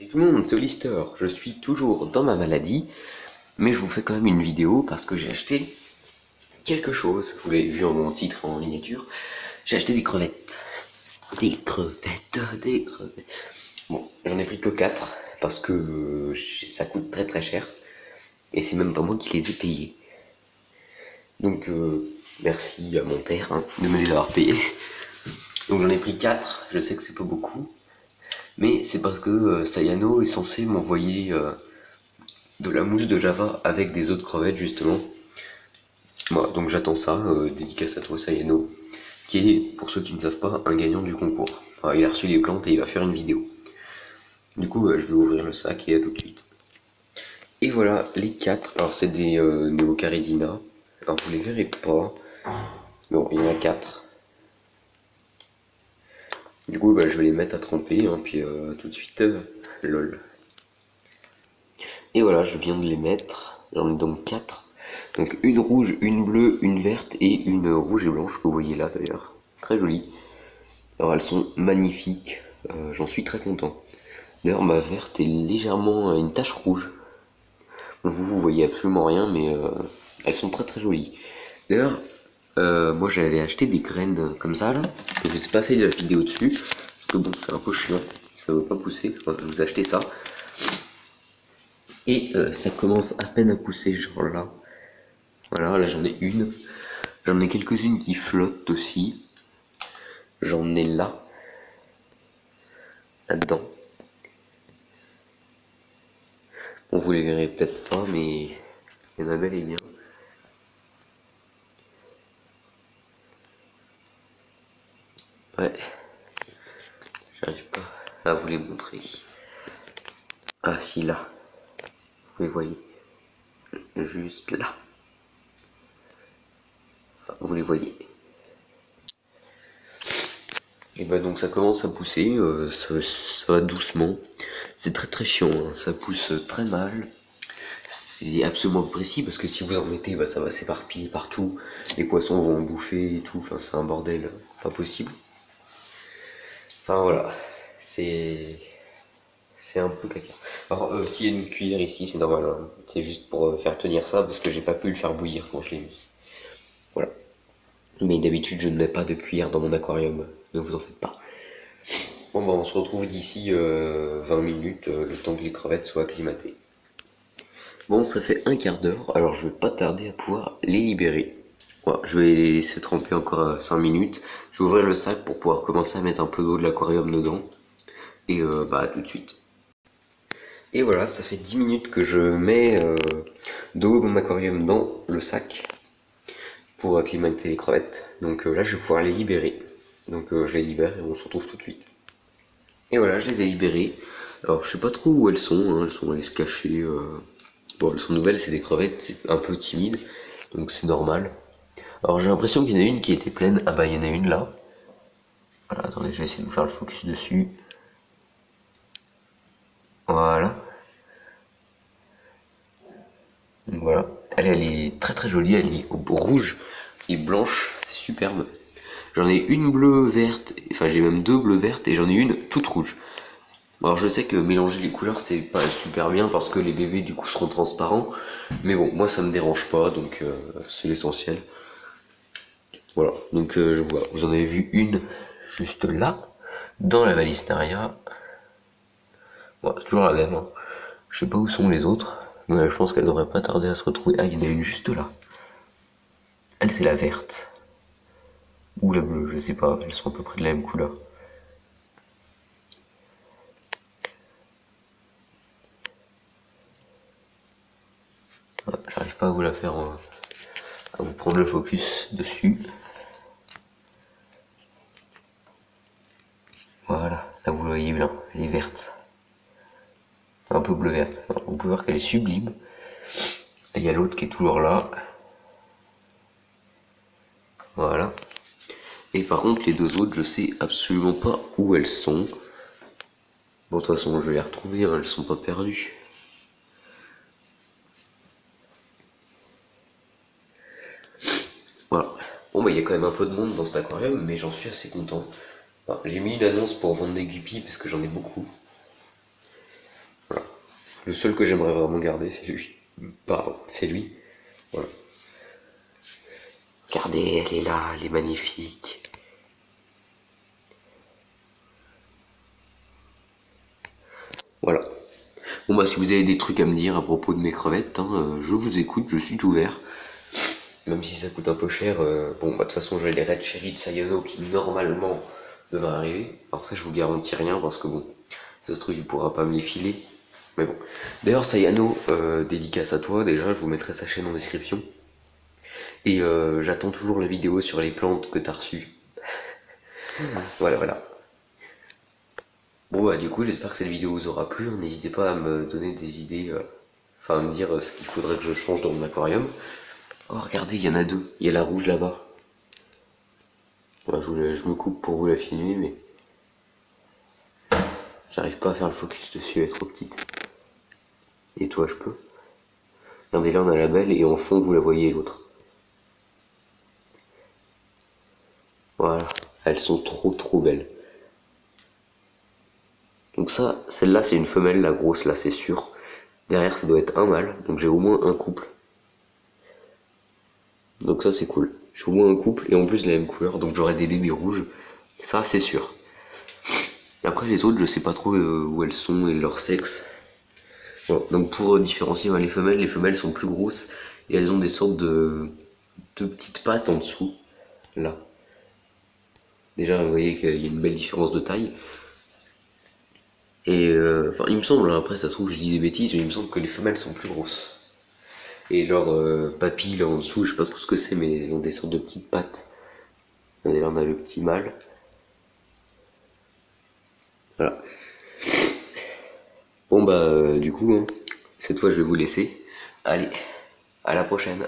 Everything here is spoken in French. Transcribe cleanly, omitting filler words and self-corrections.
Salut tout le monde, c'est Olister. Je suis toujours dans ma maladie, mais je vous fais quand même une vidéo parce que j'ai acheté quelque chose. Vous l'avez vu en mon titre en miniature. J'ai acheté des crevettes. Des crevettes, des crevettes. Bon, j'en ai pris que 4 parce que ça coûte très très cher. Et c'est même pas moi qui les ai payés. Donc merci à mon père de me les avoir payés. Donc j'en ai pris 4, je sais que c'est pas beaucoup. Mais c'est parce que Sayano est censé m'envoyer de la mousse de Java avec des autres crevettes justement. Voilà, donc j'attends ça, dédicace à toi Sayano, qui est, pour ceux qui ne savent pas, un gagnant du concours. Enfin, il a reçu les plantes et il va faire une vidéo. Du coup, je vais ouvrir le sac et à tout de suite. Et voilà, les 4, alors c'est des Neocaridina, alors vous les verrez pas, bon, il y en a 4. Du coup, je vais les mettre à tremper, puis tout de suite, lol. Et voilà, je viens de les mettre, j'en ai donc 4. Donc une rouge, une bleue, une verte et une rouge et blanche que vous voyez là d'ailleurs. Très jolies. Alors elles sont magnifiques, j'en suis très content. D'ailleurs ma verte est légèrement une tache rouge. Donc, vous voyez absolument rien mais elles sont très très jolies. D'ailleurs moi j'avais acheté des graines comme ça là. Je n'ai pas fait de la vidéo dessus. Parce que bon c'est un peu chiant, ça ne veut pas pousser. Enfin, je vous ai acheté ça. Et ça commence à peine à pousser genre là. Voilà, là j'en ai une. J'en ai quelques-unes qui flottent aussi. J'en ai là-dedans. Bon, vous les verrez peut-être pas, mais il y en a bel et bien. Ouais, j'arrive pas à vous les montrer. Ah si, là. Vous les voyez. Juste là. Enfin, vous les voyez. Et donc ça commence à pousser, ça va doucement. C'est très très chiant, hein. Ça pousse très mal. C'est absolument précis parce que si vous en mettez, ça va s'éparpiller partout. Les poissons vont en bouffer et tout. Enfin, c'est un bordel pas possible. Enfin voilà, c'est un peu caca. Alors s'il y a une cuillère ici, c'est normal, hein. C'est juste pour faire tenir ça parce que j'ai pas pu le faire bouillir quand je l'ai mis. Voilà. Mais d'habitude je ne mets pas de cuillère dans mon aquarium, ne vous en faites pas. Bon on se retrouve d'ici 20 minutes, le temps que les crevettes soient acclimatées. Bon, ça fait un quart d'heure, alors je vais pas tarder à pouvoir les libérer. Voilà, je vais les laisser tremper encore 5 minutes. Je vais ouvrir le sac pour pouvoir commencer à mettre un peu d'eau de l'aquarium dedans. Et à tout de suite. Et voilà, ça fait 10 minutes que je mets de l'eau de mon aquarium dans le sac pour acclimater les crevettes. Donc là, je vais pouvoir les libérer. Donc je les libère et on se retrouve tout de suite. Et voilà, je les ai libérées. Alors, je sais pas trop où elles sont, hein. Elles sont allées se cacher. Bon, elles sont nouvelles, c'est des crevettes, c'est un peu timide, donc c'est normal. Alors, j'ai l'impression qu'il y en a une qui était pleine. Ah bah, il y en a une là. Voilà, attendez, je vais essayer de vous faire le focus dessus. Voilà. Donc voilà, elle est très très jolie, elle est rouge et blanche, c'est superbe. J'en ai une bleue verte, enfin j'ai même deux bleues vertes et j'en ai une toute rouge. Alors je sais que mélanger les couleurs c'est pas super bien parce que les bébés du coup seront transparents, mais bon moi ça me dérange pas donc c'est l'essentiel. Voilà, donc je vois, vous en avez vu une juste là, dans la valise Naria. Bon, c'est toujours la même, hein. Je sais pas où sont les autres, mais je pense qu'elle devrait pas tarder à se retrouver. Ah, il y en a une juste là. Elle c'est la verte. Ou la bleue, je sais pas, elles sont à peu près de la même couleur. Ouais, j'arrive pas à vous la faire, à vous prendre le focus dessus. Voilà, là vous voyez bien, elle est verte. Un peu bleu-verte. Vous pouvez voir qu'elle est sublime. Et il y a l'autre qui est toujours là. Voilà. Et par contre, les deux autres, je sais absolument pas où elles sont. Bon, de toute façon, je vais les retrouver, hein, elles sont pas perdues. Voilà. Bon, il y a quand même un peu de monde dans cet aquarium, mais j'en suis assez content. Enfin, j'ai mis une annonce pour vendre des guppies parce que j'en ai beaucoup. Le seul que j'aimerais vraiment garder, c'est lui. Pardon, c'est lui. Voilà. Regardez, elle est là, elle est magnifique. Voilà. Bon bah si vous avez des trucs à me dire à propos de mes crevettes, hein, je vous écoute, je suis tout ouvert. Même si ça coûte un peu cher, bon bah de toute façon j'ai les Red Cherry de Sayano qui normalement devraient arriver. Alors ça je vous garantis rien parce que bon, ça se trouve il pourra pas me les filer. Mais bon. D'ailleurs Sayano, dédicace à toi, déjà je vous mettrai sa chaîne en description. Et j'attends toujours la vidéo sur les plantes que t'as reçues. Voilà voilà. Bon bah du coup j'espère que cette vidéo vous aura plu, n'hésitez pas à me donner des idées, enfin à me dire ce qu'il faudrait que je change dans mon aquarium. Oh regardez, il y en a deux, il y a la rouge là-bas. Ouais, je me coupe pour vous la filmer mais j'arrive pas à faire le focus dessus, elle est trop petite. Et toi je peux. Regardez là on a la belle et en fond vous la voyez l'autre. Voilà, elles sont trop belles. Donc ça, celle-là c'est une femelle, la grosse là c'est sûr. Derrière ça doit être un mâle, donc j'ai au moins un couple. Donc ça c'est cool. J'ai au moins un couple et en plus la même couleur, donc j'aurai des bébés rouges. Ça c'est sûr. Après les autres je sais pas trop où elles sont et leur sexe. Bon, donc pour différencier les femelles sont plus grosses et elles ont des sortes de petites pattes en dessous. Là. Déjà vous voyez qu'il y a une belle différence de taille. Et enfin il me semble, hein, après ça se trouve je dis des bêtises, mais il me semble que les femelles sont plus grosses. Et leurs papilles là en dessous, je sais pas trop ce que c'est, mais elles ont des sortes de petites pattes. Et là on a le petit mâle. Voilà. Bon bah du coup, hein, cette fois je vais vous laisser. Allez, à la prochaine.